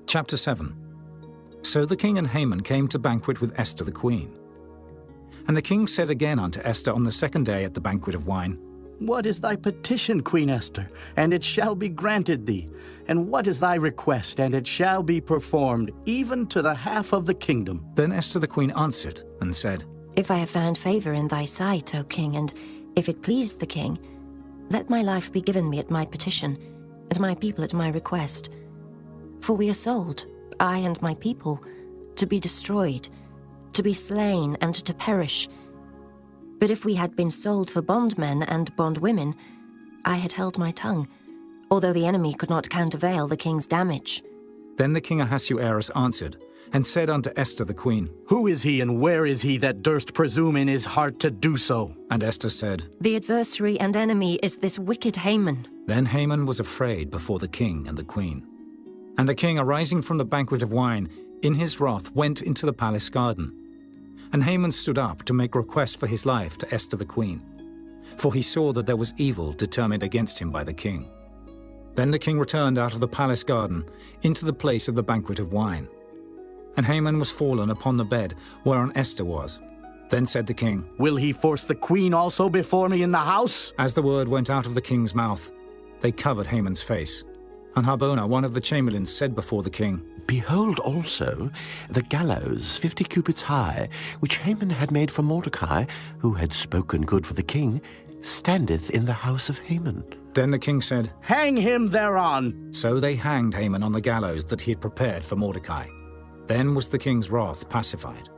Chapter 7. So the king and Haman came to banquet with Esther the queen. And the king said again unto Esther on the second day at the banquet of wine, What is thy petition, Queen Esther? And it shall be granted thee. And what is thy request? And it shall be performed, even to the half of the kingdom. Then Esther the queen answered and said, If I have found favor in thy sight, O king, and if it please the king, let my life be given me at my petition, and my people at my request. For we are sold, I and my people, to be destroyed, to be slain, and to perish. But if we had been sold for bondmen and bondwomen, I had held my tongue, although the enemy could not countervail the king's damage. Then the king Ahasuerus answered, and said unto Esther the queen, Who is he, and where is he that durst presume in his heart to do so? And Esther said, The adversary and enemy is this wicked Haman. Then Haman was afraid before the king and the queen. And the king, arising from the banquet of wine, in his wrath went into the palace garden. And Haman stood up to make request for his life to Esther the queen, for he saw that there was evil determined against him by the king. Then the king returned out of the palace garden into the place of the banquet of wine. And Haman was fallen upon the bed whereon Esther was. Then said the king, Will he force the queen also before me in the house? As the word went out of the king's mouth, they covered Haman's face. And Harbona, one of the chamberlains, said before the king, Behold also the gallows 50 cubits high, which Haman had made for Mordecai, who had spoken good for the king, standeth in the house of Haman. Then the king said, Hang him thereon. So they hanged Haman on the gallows that he had prepared for Mordecai. Then was the king's wrath pacified.